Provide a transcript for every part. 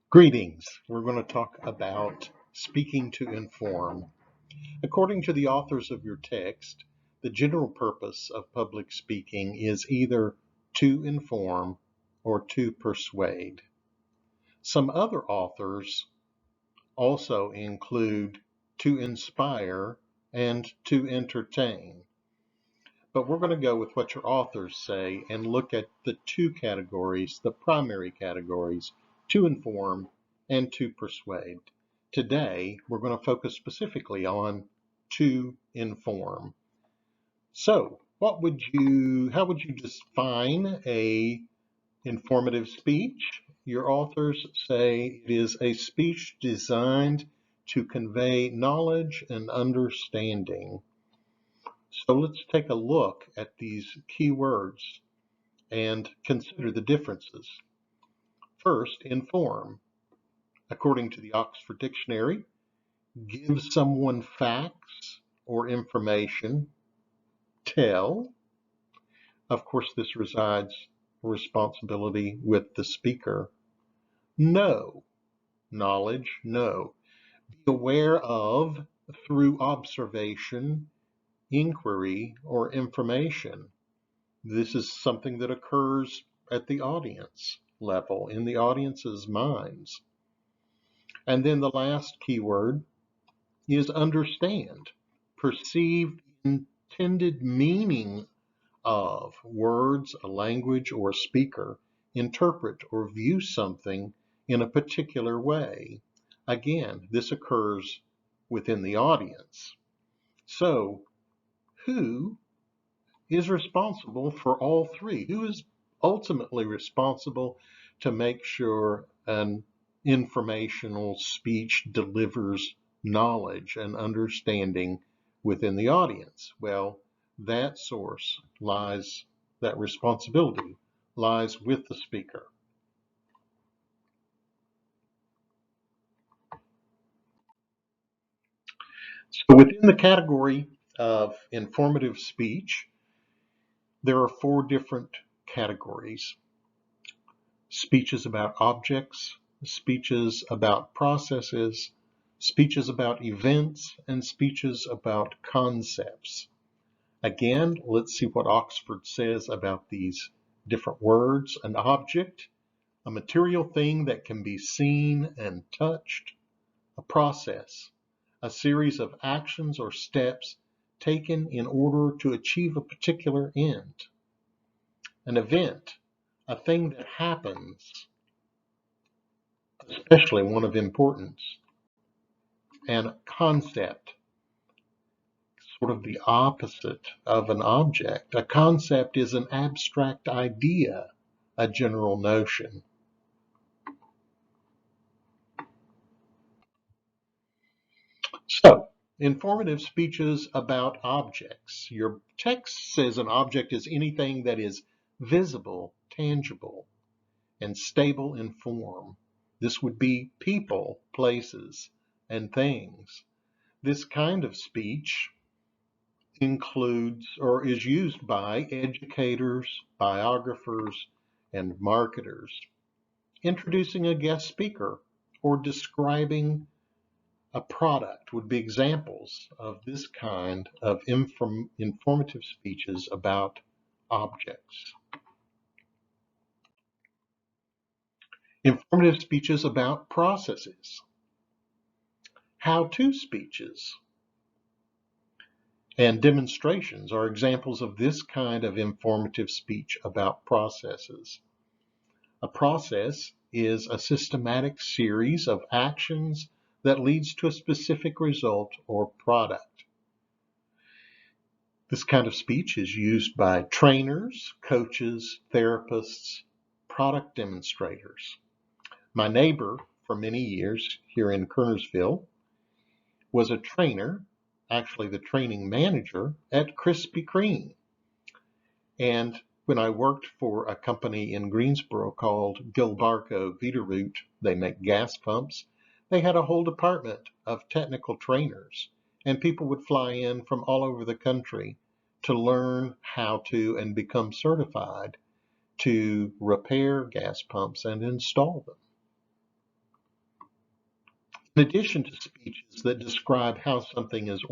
Greetings. We're going to talk about speaking to inform. According to the authors of your text, the general purpose of public speaking is either to inform or to persuade. Some other authors also include to inspire and to entertain. But we're going to go with what your authors say and look at the two categories, the primary categories, to inform and to persuade. Today, we're going to focus specifically on to inform. So, how would you define a informative speech? Your authors say it is a speech designed to convey knowledge and understanding. So let's take a look at these key words and consider the differences. First, inform. According to the Oxford Dictionary, give someone facts or information. Tell. Of course, this resides responsibility with the speaker. Know. Knowledge. Know. Be aware of through observation, inquiry, or information. This is something that occurs at the audience level, in the audience's minds. And then the last keyword is understand. Perceive the intended meaning of words, a language, or a speaker. Interpret or view something in a particular way. Again, this occurs within the audience. So, who is responsible for all three? Who is ultimately responsible to make sure an informational speech delivers knowledge and understanding within the audience? Well, that responsibility lies with the speaker. So within the category of informative speech, there are four different categories. Speeches about objects, speeches about processes, speeches about events, and speeches about concepts. Again, let's see what Oxford says about these different words. An object, a material thing that can be seen and touched. A process, a series of actions or steps taken in order to achieve a particular end. An event, a thing that happens, especially one of importance. And concept, sort of the opposite of an object. A concept is an abstract idea, a general notion. So, informative speeches about objects. Your text says an object is anything that is visible, tangible, and stable in form. This would be people, places, and things. This kind of speech includes or is used by educators, biographers, and marketers. Introducing a guest speaker or describing a product would be examples of this kind of informative speeches about objects. Informative speeches about processes. How-to speeches and demonstrations are examples of this kind of informative speech about processes. A process is a systematic series of actions that leads to a specific result or product. This kind of speech is used by trainers, coaches, therapists, product demonstrators. My neighbor for many years here in Kernersville was a trainer, actually the training manager at Krispy Kreme. And when I worked for a company in Greensboro called Gilbarco Veeder-Root, they make gas pumps. They had a whole department of technical trainers, and people would fly in from all over the country to learn how to and become certified to repair gas pumps and install them. In addition to speeches that describe how something is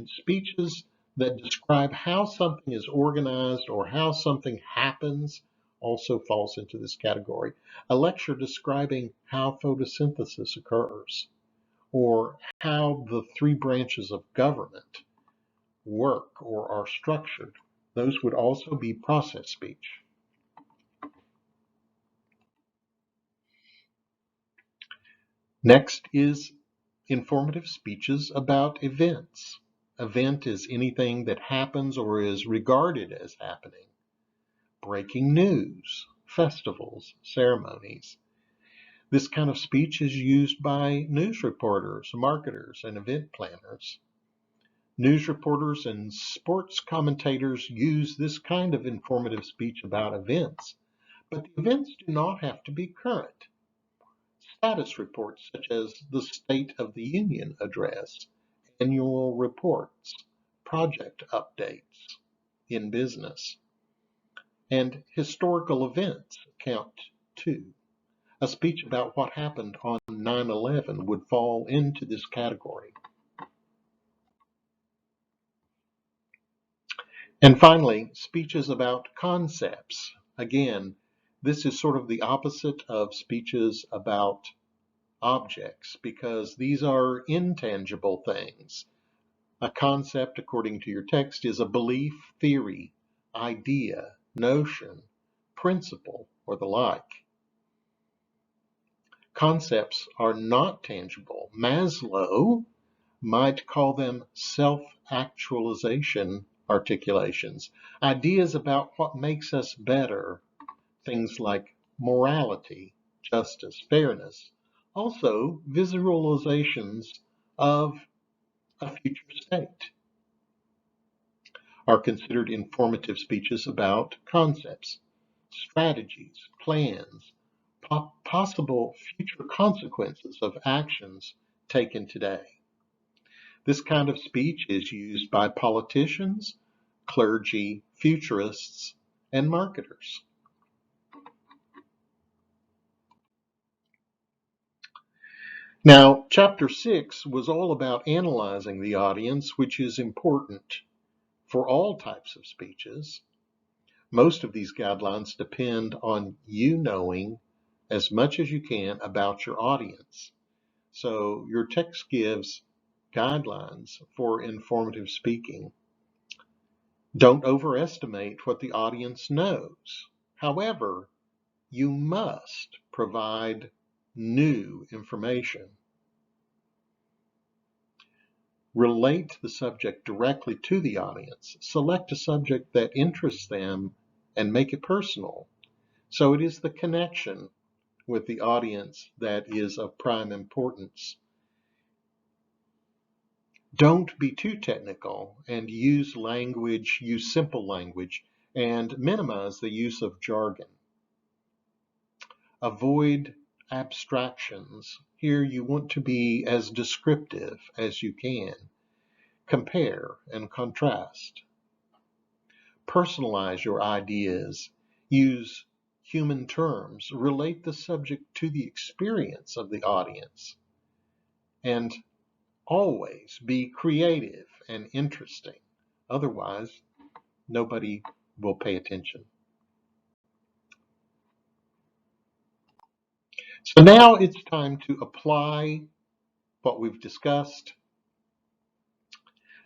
speeches that describe how something is organized or how something happens also falls into this category. A lecture describing how photosynthesis occurs or how the three branches of government work or are structured. Those would also be process speech. Next is informative speeches about events. Event is anything that happens or is regarded as happening. Breaking news, festivals, ceremonies. This kind of speech is used by news reporters, marketers, and event planners. News reporters and sports commentators use this kind of informative speech about events, but the events do not have to be current. Status reports such as the State of the Union address, annual reports, project updates in business, and historical events count too. A speech about what happened on 9/11 would fall into this category. And finally, speeches about concepts. Again, this is sort of the opposite of speeches about objects because these are intangible things. A concept, according to your text, is a belief, theory, idea, notion, principle, or the like. Concepts are not tangible. Maslow might call them self-actualization articulations, ideas about what makes us better, things like morality, justice, fairness. Also, visualizations of a future state are considered informative speeches about concepts, strategies, plans, possible future consequences of actions taken today. This kind of speech is used by politicians, clergy, futurists, and marketers. Now, chapter 6 was all about analyzing the audience, which is important for all types of speeches. Most of these guidelines depend on you knowing as much as you can about your audience. So your text gives guidelines for informative speaking. Don't overestimate what the audience knows. However, you must provide new information. Relate the subject directly to the audience. Select a subject that interests them and make it personal. So it is the connection with the audience that is of prime importance. Don't be too technical and use simple language, and minimize the use of jargon. Avoid abstractions. Here you want to be as descriptive as you can. Compare and contrast. Personalize your ideas. Use human terms. Relate the subject to the experience of the audience. And always be creative and interesting. Otherwise, nobody will pay attention. So now it's time to apply what we've discussed.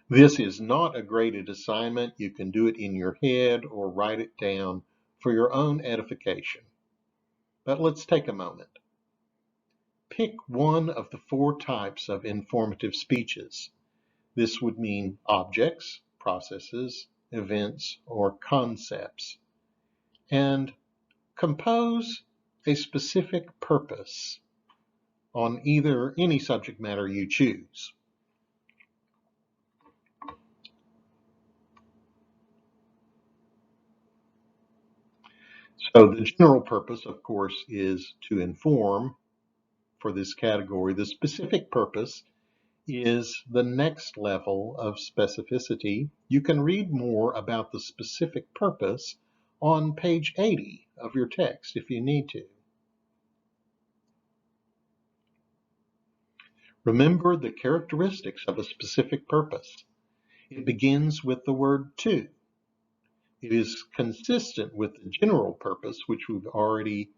This is not a graded assignment. You can do it in your head or write it down for your own edification. But let's take a moment. Pick one of the 4 types of informative speeches. This would mean objects, processes, events, or concepts. And compose a specific purpose on any subject matter you choose. So the general purpose, of course, is to inform for this category. The specific purpose is the next level of specificity. You can read more about the specific purpose on page 80 of your text if you need to. Remember the characteristics of a specific purpose. It begins with the word to. It is consistent with the general purpose, which we've already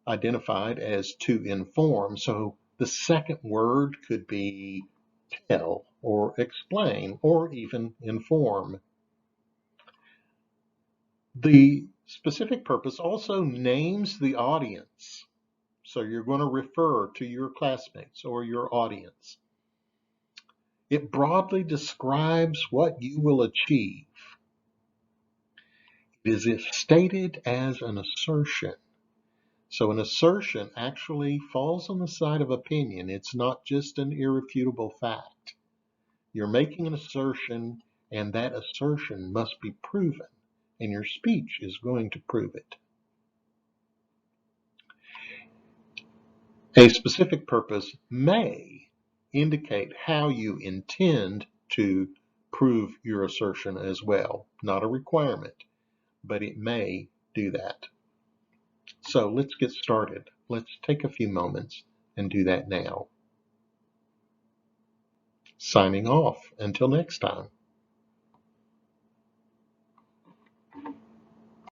identified as to inform. So the second word could be tell or explain or even inform. The specific purpose also names the audience. So you're going to refer to your classmates or your audience. It broadly describes what you will achieve. It is stated as an assertion. So an assertion actually falls on the side of opinion. It's not just an irrefutable fact. You're making an assertion, and that assertion must be proven, and your speech is going to prove it. A specific purpose may indicate how you intend to prove your assertion as well. Not a requirement, but it may do that. So let's get started. Let's take a few moments and do that now. Signing off. Until next time.